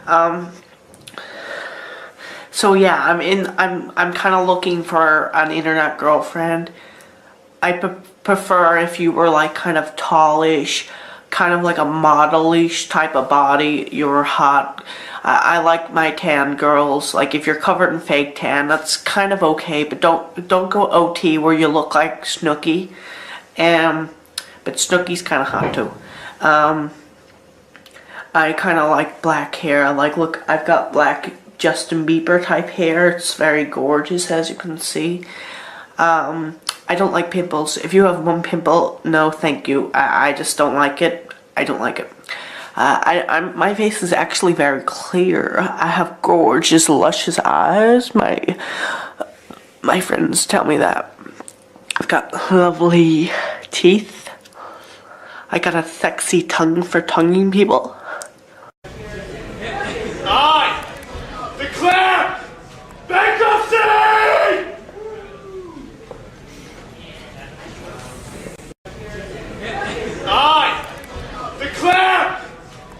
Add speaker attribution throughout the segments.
Speaker 1: Um, so yeah, I'm kind of looking for an internet girlfriend. I prefer if you were like kind of tallish, kind of like a modelish type of body. You're hot. I like my tan girls. Like if you're covered in fake tan, that's kind of okay, but don't go OT where you look like Snooki. But Snooki's kind of hot too. I kind of like black hair. I like, look, I've got black Justin Bieber type hair. It's very gorgeous, as you can see. I don't like pimples. If you have one pimple, no thank you. I just don't like it. I don't like it. My face is actually very clear. I have gorgeous, luscious eyes. My friends tell me that. I've got lovely teeth. I got a sexy tongue for tonguing people.
Speaker 2: I declare bankruptcy! I declare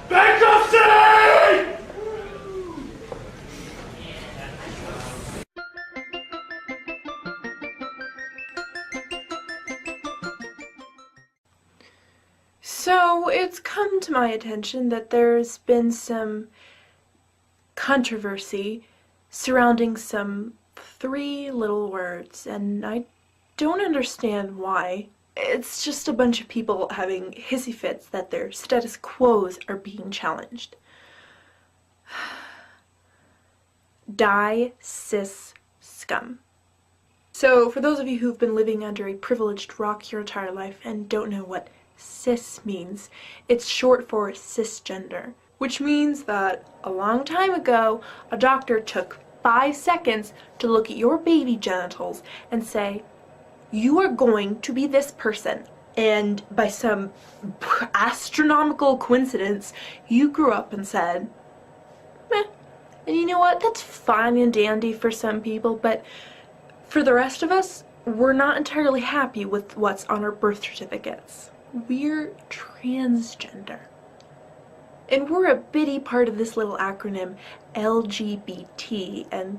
Speaker 2: bankruptcy!
Speaker 3: So it's come to my attention that there's been some controversy surrounding some 3 little words, and I don't understand why. It's just a bunch of people having hissy fits that their status quos are being challenged. Die, cis, scum. So for those of you who've been living under a privileged rock your entire life and don't know what cis means, it's short for cisgender, which means that a long time ago a doctor took 5 seconds to look at your baby genitals and say, you are going to be this person, and by some astronomical coincidence you grew up and said, meh. And you know what, that's fine and dandy for some people, but for the rest of us, we're not entirely happy with what's on our birth certificates. We're transgender. And we're a bitty part of this little acronym LGBT, and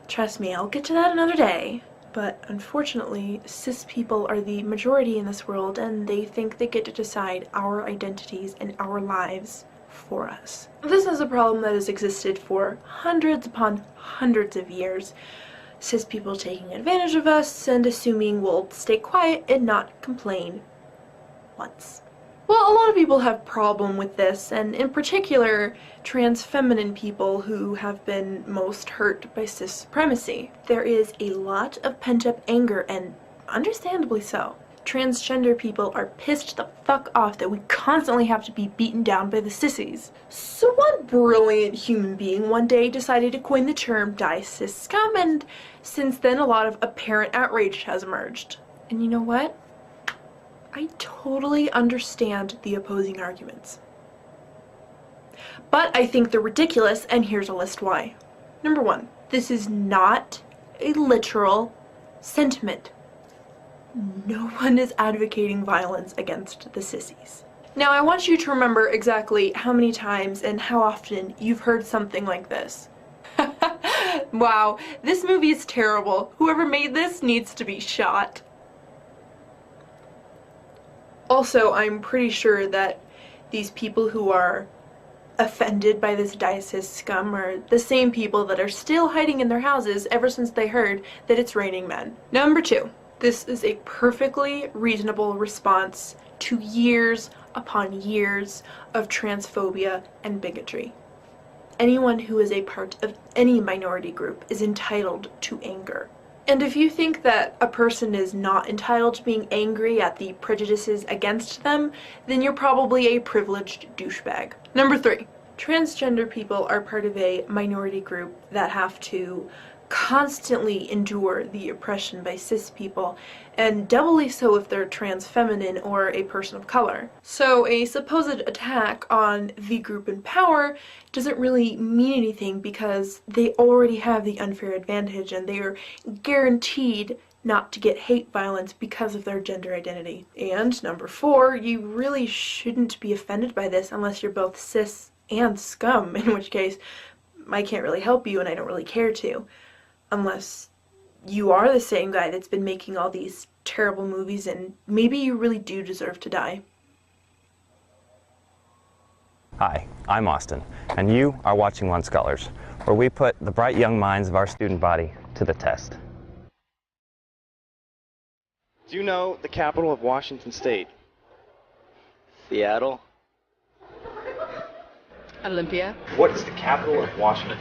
Speaker 3: trust me, I'll get to that another day. But unfortunately, cis people are the majority in this world, and they think they get to decide our identities and our lives for us. This is a problem that has existed for hundreds upon hundreds of years. Cis people taking advantage of us and assuming we'll stay quiet and not complain once. Well, a lot of people have problem with this, and in particular, trans feminine people who have been most hurt by cis supremacy. There is a lot of pent-up anger, and understandably so. Transgender people are pissed the fuck off that we constantly have to be beaten down by the sissies. So one brilliant human being one day decided to coin the term die cis scum, and since then a lot of apparent outrage has emerged. And you know what? I totally understand the opposing arguments. But I think they're ridiculous, and here's a list why. Number 1, this is not a literal sentiment. No one is advocating violence against the sissies. Now I want you to remember exactly how many times and how often you've heard something like this. Wow, this movie is terrible. Whoever made this needs to be shot. Also, I'm pretty sure that these people who are offended by this die cis scum are the same people that are still hiding in their houses ever since they heard that it's raining men. Number 2, this is a perfectly reasonable response to years upon years of transphobia and bigotry. Anyone who is a part of any minority group is entitled to anger. And if you think that a person is not entitled to being angry at the prejudices against them, then you're probably a privileged douchebag. Number 3, transgender people are part of a minority group that have to constantly endure the oppression by cis people, and doubly so if they're trans feminine or a person of color. So a supposed attack on the group in power doesn't really mean anything because they already have the unfair advantage and they are guaranteed not to get hate violence because of their gender identity. And number 4, you really shouldn't be offended by this unless you're both cis and scum, in which case I can't really help you and I don't really care to. Unless you are the same guy that's been making all these terrible movies and maybe you really do deserve to die.
Speaker 4: Hi, I'm Austin, and you are watching One Scholars, where we put the bright young minds of our student body to the test.
Speaker 5: Do you know the capital of Washington State?
Speaker 6: Seattle.
Speaker 7: Olympia.
Speaker 5: What is the capital of Washington?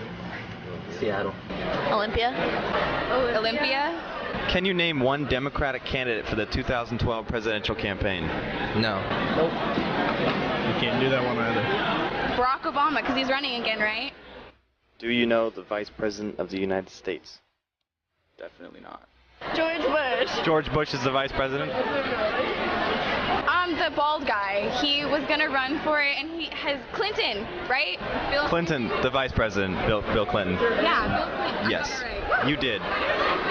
Speaker 6: Seattle.
Speaker 7: Olympia. Olympia.
Speaker 5: Can you name one Democratic candidate for the 2012 presidential campaign?
Speaker 6: No.
Speaker 5: Nope. You can't do that one either.
Speaker 7: Barack Obama, because he's running again, right?
Speaker 5: Do you know the Vice President of the United States? Definitely not.
Speaker 7: George Bush.
Speaker 5: George Bush is the Vice President?
Speaker 7: The bald guy. He was gonna run for it, and he has Clinton, right? Bill
Speaker 5: Clinton, the Vice President, Bill Clinton.
Speaker 7: Yeah, Bill Clinton.
Speaker 5: Yes,
Speaker 7: Right.
Speaker 5: you did.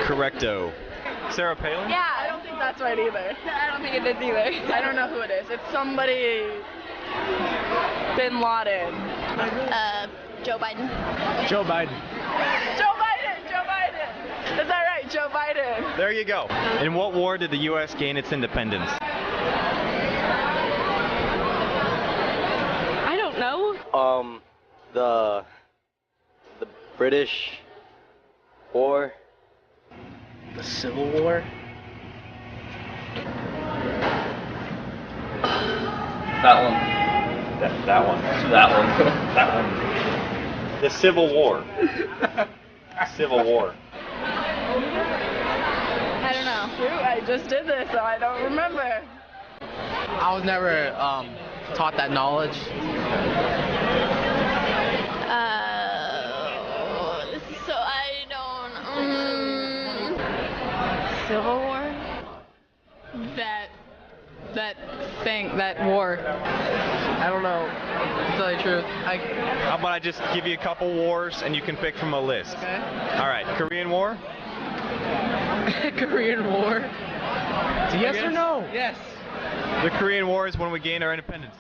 Speaker 5: Correcto. Sarah Palin?
Speaker 7: Yeah, I don't think that's right either. I don't think it is either. I don't know who it is. It's somebody. Bin Laden. Joe Biden.
Speaker 5: Joe Biden.
Speaker 7: Joe Biden. Joe Biden. Is that right? Joe Biden.
Speaker 5: There you go. In what war did the U.S. gain its independence?
Speaker 7: I don't know.
Speaker 6: The British War.
Speaker 5: The Civil War?
Speaker 6: That one.
Speaker 5: That one.
Speaker 6: That one.
Speaker 5: That one. The Civil War. Civil War.
Speaker 7: I don't know. Shoot, I just did this, so I don't remember.
Speaker 8: I was never taught that knowledge.
Speaker 7: So I don't. Civil War. That war.
Speaker 8: I don't know. To tell you the truth,
Speaker 5: How about I just give you a couple wars and you can pick from a list?
Speaker 8: Okay.
Speaker 5: All right, Korean War?
Speaker 8: Korean War. It's a yes or no? Yes.
Speaker 5: The Korean War is when we gained our independence.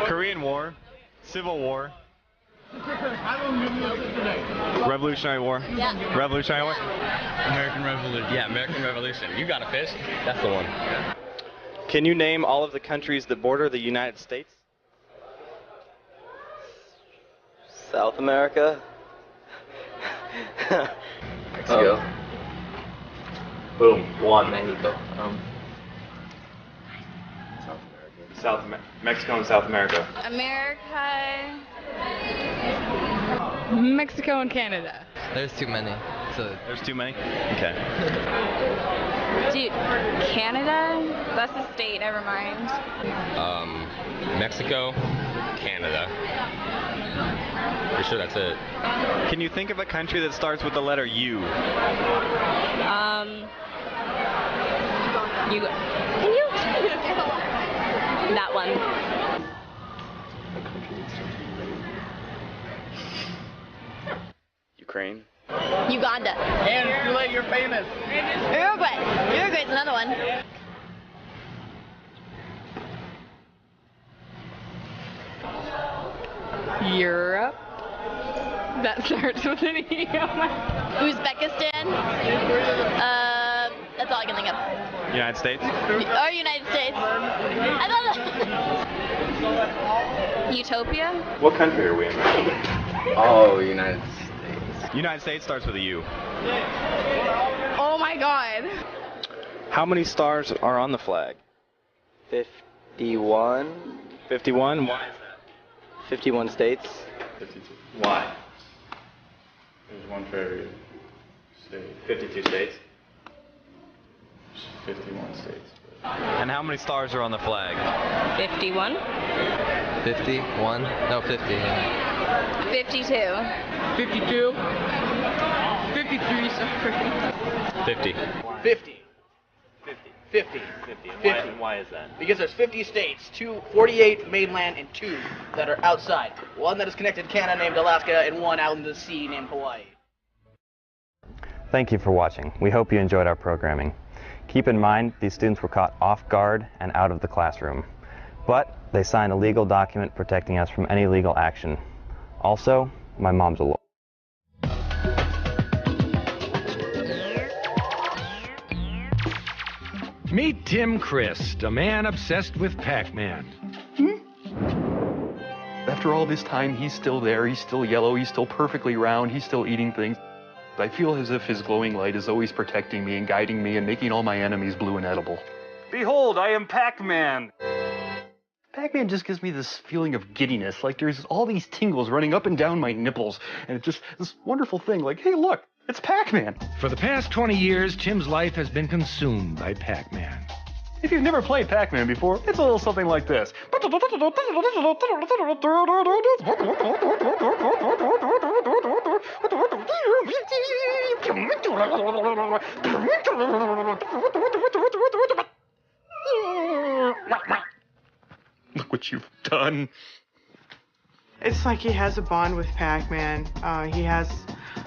Speaker 5: Korean War, Civil War, Revolutionary War.
Speaker 7: Yeah.
Speaker 5: Revolutionary War.
Speaker 6: American Revolution. Yeah, American Revolution. You got a fish? That's the one.
Speaker 5: Can you name all of the countries that border the United States?
Speaker 6: South America. Mexico.
Speaker 5: Boom. One.
Speaker 6: Mexico.
Speaker 5: Mexico and South America.
Speaker 7: America. Mexico and Canada.
Speaker 8: There's too many. So
Speaker 5: There's too many? Okay.
Speaker 7: Dude, Canada? That's a state, never mind.
Speaker 6: Mexico, Canada. Pretty sure that's it.
Speaker 5: Can you think of a country that starts with the letter U?
Speaker 7: You go. Can you? That one.
Speaker 5: Ukraine.
Speaker 7: Uganda.
Speaker 8: and too late, you're famous.
Speaker 7: Uruguay. Uruguay's another one. Europe. That starts with an E. Uzbekistan. That's all I can think of.
Speaker 5: United States.
Speaker 7: Or United States. I don't know. Utopia?
Speaker 5: What country are we in?
Speaker 6: Oh, United States.
Speaker 5: United States starts with a U.
Speaker 7: Oh my god.
Speaker 5: How many stars are on the flag?
Speaker 6: 51.
Speaker 5: 51? Why is that?
Speaker 6: 51 states.
Speaker 9: 52.
Speaker 5: Why?
Speaker 9: There's one for every state.
Speaker 5: 52 states.
Speaker 9: 51 states.
Speaker 5: And how many stars are on the flag?
Speaker 7: 51?
Speaker 8: 51? No, 50.
Speaker 7: 52.
Speaker 8: 52? 53, sorry.
Speaker 6: 50.
Speaker 10: 50. 50.
Speaker 5: 50. Why is that?
Speaker 10: Because there's 50 states, 48 mainland and 2 that are outside. One that is connected to Canada named Alaska and one out in the sea named Hawaii.
Speaker 4: Thank you for watching. We hope you enjoyed our programming. Keep in mind, these students were caught off guard and out of the classroom, but they signed a legal document protecting us from any legal action. Also, my mom's a lawyer.
Speaker 11: Meet Tim Christ, a man obsessed with Pac-Man.
Speaker 12: After all this time, he's still there, he's still yellow, he's still perfectly round, he's still eating things. I feel as if his glowing light is always protecting me and guiding me and making all my enemies blue and edible. Behold, I am Pac-Man! Pac-Man just gives me this feeling of giddiness, like there's all these tingles running up and down my nipples, and it's just this wonderful thing, like, hey look, it's Pac-Man!
Speaker 11: For the past 20 years, Tim's life has been consumed by Pac-Man.
Speaker 12: If you've never played Pac-Man before, it's a little something like this. Look what you've done.
Speaker 13: It's like he has a bond with Pac-Man. He has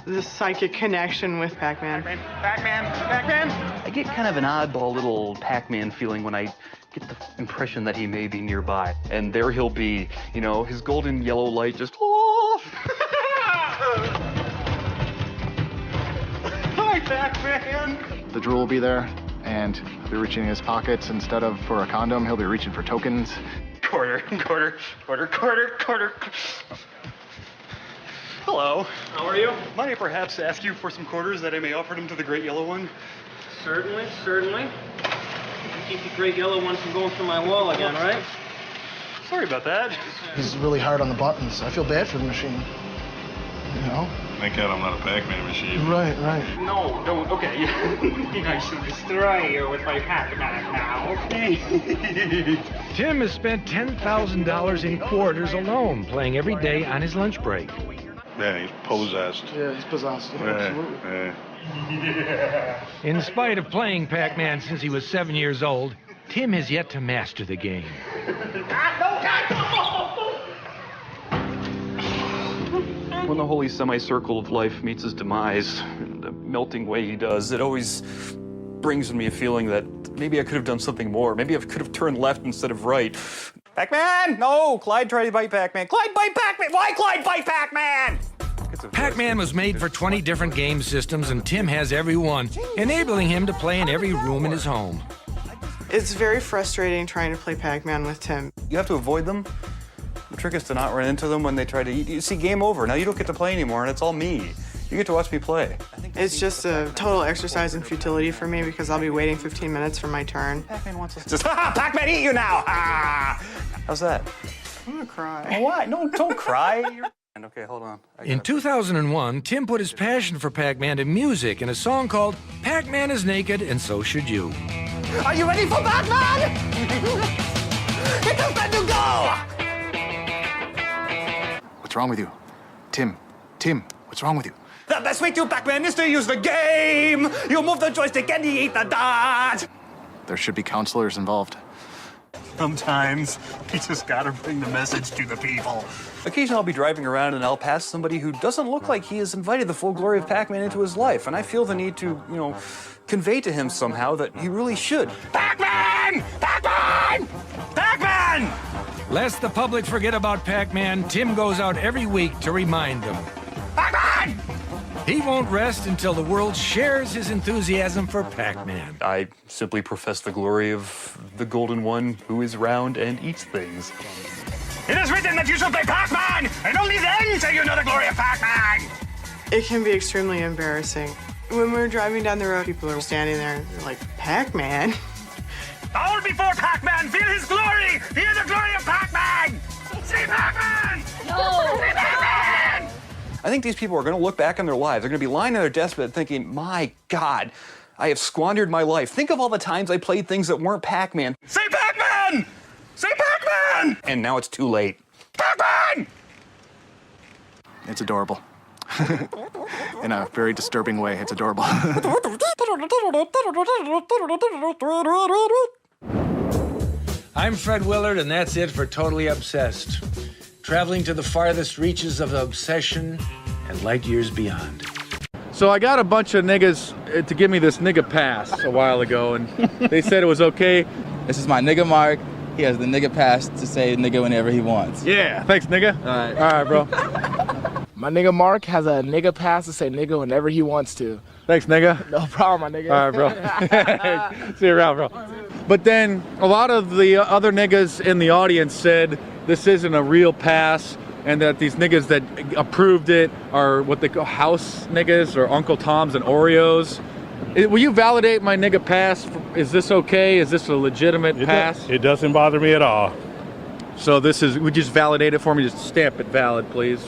Speaker 13: this psychic connection with Pac-Man.
Speaker 12: Pac-Man! I get kind of an oddball little Pac-Man feeling when I get the impression that he may be nearby. And there he'll be, you know, his golden yellow light just off. Hi, Pac-Man!
Speaker 14: The drool will be there, and he'll be reaching in his pockets. Instead of for a condom, he'll be reaching for tokens.
Speaker 12: Quarter. Hello.
Speaker 15: How are you?
Speaker 12: Might I perhaps ask you for some quarters that I may offer them to the great yellow one?
Speaker 15: Certainly. Keep the great yellow one from going through my wall again, right?
Speaker 12: Sorry about that.
Speaker 16: He's really hard on the buttons. I feel bad for the machine. You know?
Speaker 9: Thank God I'm not a Pac-Man machine.
Speaker 16: Right.
Speaker 12: No, don't. Okay.
Speaker 15: I should destroy you with my Pac-Man now, okay?
Speaker 11: Tim has spent $10,000 in quarters alone, playing every day on his lunch break.
Speaker 9: Yeah, he's possessed.
Speaker 16: Yeah, he's possessed. Absolutely.
Speaker 11: In spite of playing Pac-Man since he was 7 years old, Tim has yet to master the game.
Speaker 12: When the holy semicircle of life meets his demise, in the melting way he does, it always brings me a feeling that maybe I could have done something more. Maybe I could have turned left instead of right. Pac-Man! No! Clyde tried to bite Pac-Man. Clyde bite Pac-Man! Why Clyde bite Pac-Man?
Speaker 11: Pac-Man was made for 20 different game systems, and Tim has every one, enabling him to play in every room in his home.
Speaker 13: It's very frustrating trying to play Pac-Man with Tim.
Speaker 12: You have to avoid them. The trick is to not run into them when they try to eat. You see, game over. Now you don't get to play anymore, and it's all me. You get to watch me play.
Speaker 13: It's just a total exercise in futility for me because I'll be waiting 15 minutes for my turn.
Speaker 12: Pac-Man wants us. Just, ha! Pac-Man eat you now! Ah! How's that?
Speaker 13: I'm gonna cry.
Speaker 12: Oh, why? No, don't cry. Okay, hold on.
Speaker 11: In 2001, Tim put his passion for Pac-Man to music in a song called Pac-Man is Naked and So Should You.
Speaker 12: Are you ready for Pac-Man? It's time to go!
Speaker 14: What's wrong with you? Tim, what's wrong with you?
Speaker 12: The best way to Pac-Man is to use the game! You move the joystick and you eat the dot!
Speaker 14: There should be counselors involved.
Speaker 12: Sometimes you just gotta bring the message to the people. Occasionally I'll be driving around and I'll pass somebody who doesn't look like he has invited the full glory of Pac-Man into his life, and I feel the need to, you know, convey to him somehow that he really should. Pac-Man! Pac-Man! Pac-Man!
Speaker 11: Lest the public forget about Pac-Man, Tim goes out every week to remind them.
Speaker 12: Pac-Man!
Speaker 11: He won't rest until the world shares his enthusiasm for Pac-Man.
Speaker 12: I simply profess the glory of the Golden One who is round and eats things. It is written that you shall play Pac-Man, and only then shall you know the glory of Pac-Man!
Speaker 13: It can be extremely embarrassing. When we're driving down the road, people are standing there and they're like, Pac-Man?
Speaker 12: All before Pac-Man, feel his glory! Feel the glory of Pac-Man! See Pac-Man!
Speaker 7: No!
Speaker 12: See Pac-Man! I think these people are going to look back on their lives. They're going to be lying on their deathbed thinking, my God, I have squandered my life. Think of all the times I played things that weren't Pac-Man. Say Pac-Man! Say Pac-Man! And now it's too late. Pac-Man!
Speaker 14: It's adorable. In a very disturbing way, it's adorable.
Speaker 11: I'm Fred Willard, and that's it for Totally Obsessed. Traveling to the farthest reaches of obsession and light years beyond.
Speaker 17: So I got a bunch of niggas to give me this nigga pass a while ago, and they said it was okay.
Speaker 18: This is my nigga Mark. He has the nigga pass to say nigga whenever he wants.
Speaker 17: Yeah, thanks nigga.
Speaker 18: All right.
Speaker 17: All right, bro.
Speaker 18: My nigga Mark has a nigga pass to say nigga whenever he wants to.
Speaker 17: Thanks, nigga.
Speaker 18: No problem, my nigga.
Speaker 17: All right, bro. See you around, bro. But then a lot of the other niggas in the audience said this isn't a real pass, and that these niggas that approved it are what they call house niggas or Uncle Toms and Oreos. Will you validate my nigga pass? Is this okay? Is this a legitimate pass?
Speaker 9: It doesn't bother me at all.
Speaker 17: So this is, would you just validate it for me? Just stamp it valid, please.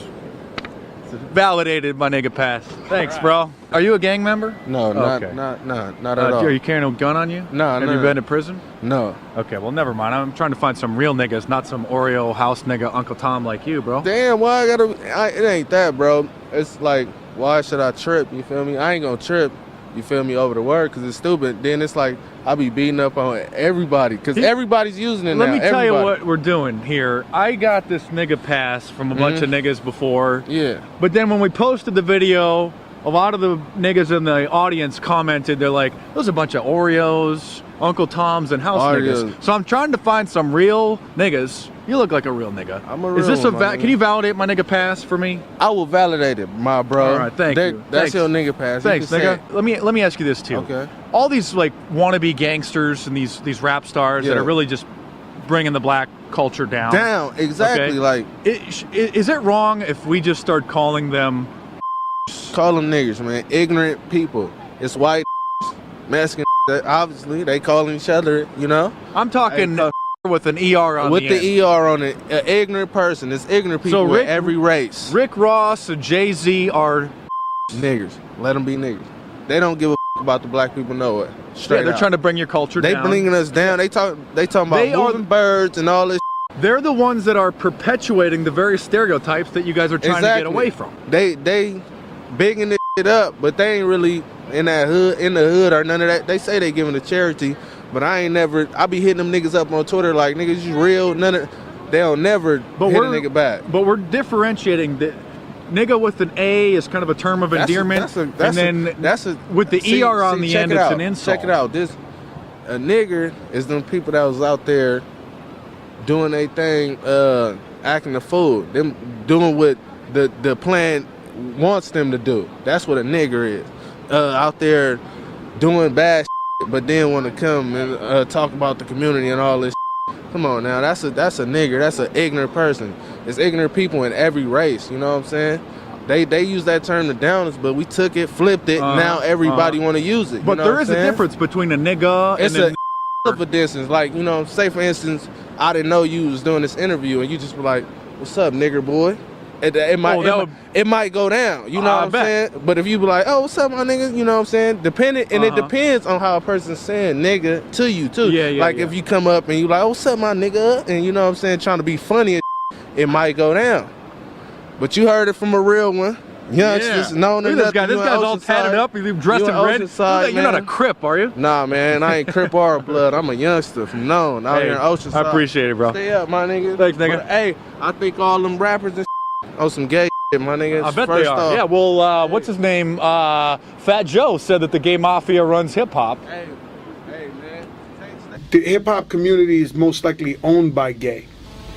Speaker 17: Validated my nigga pass. Thanks, bro. Are you a gang member?
Speaker 19: No, not at all.
Speaker 17: Are you carrying a gun on you?
Speaker 19: No,
Speaker 17: Have you been to prison?
Speaker 19: No.
Speaker 17: Okay, well, never mind. I'm trying to find some real niggas, not some Oreo house nigga Uncle Tom like you, bro.
Speaker 19: Damn, why it ain't that, bro. It's like, why should I trip, you feel me? I ain't gonna trip, you feel me, over the word, because it's stupid. Then it's like, I be beating up on everybody, because everybody's using it now.
Speaker 17: Let me tell you what we're doing here. I got this nigga pass from a bunch of niggas before.
Speaker 19: Yeah.
Speaker 17: But then when we posted the video, a lot of the niggas in the audience commented, they're like, those are a bunch of Oreos, Uncle Toms, and house niggas. So I'm trying to find some real niggas. You look like a real nigga.
Speaker 19: I'm a real
Speaker 17: Is this
Speaker 19: one,
Speaker 17: can you validate my nigga pass for me?
Speaker 19: I will validate it, my bro.
Speaker 17: All right, thank you.
Speaker 19: That's your nigga pass.
Speaker 17: Thanks, nigga. Let me ask you this too.
Speaker 19: Okay.
Speaker 17: All these like wannabe gangsters and these rap stars that are really just bringing the black culture down.
Speaker 19: Down, exactly.
Speaker 17: Okay?
Speaker 19: Like,
Speaker 17: is it wrong if we just start calling them?
Speaker 19: Call them niggas, man. Ignorant people. It's white, Mexican. Obviously, they calling each other. You know.
Speaker 17: I'm talking with an ER on
Speaker 19: with the ER on it. An ignorant person. It's ignorant people with every race.
Speaker 17: Rick Ross and Jay-Z are
Speaker 19: niggers. Let them be niggers. They don't give a about the black people nowhere. Straight
Speaker 17: they're
Speaker 19: out.
Speaker 17: trying to bring your culture down.
Speaker 19: They bringing us down. They talking about moving birds and all this.
Speaker 17: They're the ones that are perpetuating the very stereotypes that you guys are trying to get away from.
Speaker 19: They bigging this shit up, but they ain't really in the hood or none of that. They say they giving to charity, but I ain't never. I be hitting them niggas up on Twitter like, niggas, you real? They don't never hit a nigga back.
Speaker 17: But we're differentiating the nigga with an A is kind of a term of endearment, with the ER on the end, it's an insult.
Speaker 19: Check it out. A nigger is them people that was out there doing their thing, acting a fool. Them doing what the plan wants them to do. That's what a nigger is. Out there doing bad shit, but then want to come and talk about the community and all this shit. Come on now, that's a nigger. That's an ignorant person. It's ignorant people in every race. You know what I'm saying? They use that term to down us, but we took it, flipped it. Now everybody want to use it.
Speaker 17: But there is a difference between a nigga and
Speaker 19: of a distance. Like, you know, say for instance, I didn't know you was doing this interview, and you just were like, "What's up, nigger boy?" It might go down. You know what I'm saying? But if you be like, "Oh, what's up, my nigga?" You know what I'm saying? It depends on how a person's saying nigga to you too. Like if you come up and you like, "Oh, what's up, my nigga?" and you know what I'm saying, trying to be funny, it might go down. But you heard it from a real one. Youngsters, known
Speaker 17: Look at this guy. This guy's all tatted up. He's dressed in red. You're not a Crip, are you?
Speaker 19: Nah, man. I ain't Crip or Blood. I'm a youngster from known out here in Oceanside.
Speaker 17: I appreciate it, bro.
Speaker 19: Stay up, my nigga.
Speaker 17: Thanks, nigga.
Speaker 19: But, hey, I think all them rappers and on some gay shit, my nigga.
Speaker 17: I bet they are. Yeah, well, what's his name? Fat Joe said that the gay mafia runs hip-hop.
Speaker 19: Hey, man.
Speaker 20: The hip-hop community is most likely owned by gay.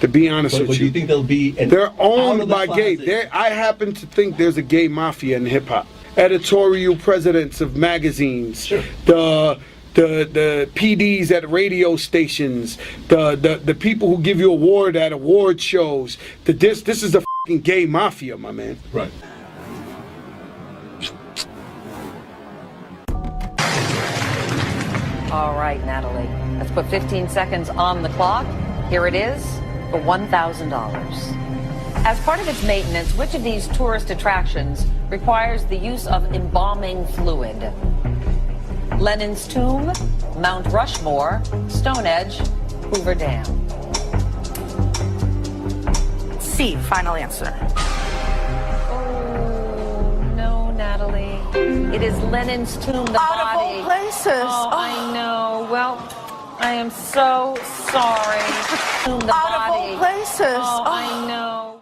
Speaker 20: To be honest with you,
Speaker 21: do you think they'll be?
Speaker 20: They're owned by gay. I happen to think there's a gay mafia in hip hop. Editorial presidents of magazines,
Speaker 21: sure.
Speaker 20: the PDs at radio stations, the people who give you award at award shows. This is the fucking gay mafia, my man.
Speaker 21: Right.
Speaker 22: All right, Natalie. Let's put 15 seconds on the clock. Here it is. For $1,000. As part of its maintenance, which of these tourist attractions requires the use of embalming fluid? Lenin's Tomb, Mount Rushmore, Stonehenge, Hoover Dam.
Speaker 23: C, final answer.
Speaker 22: Oh, no, Natalie. It is Lenin's Tomb, the body.
Speaker 23: Out of all places.
Speaker 22: Oh, I know. Well, I am so sorry.
Speaker 23: Out of all places.
Speaker 22: Oh, I know.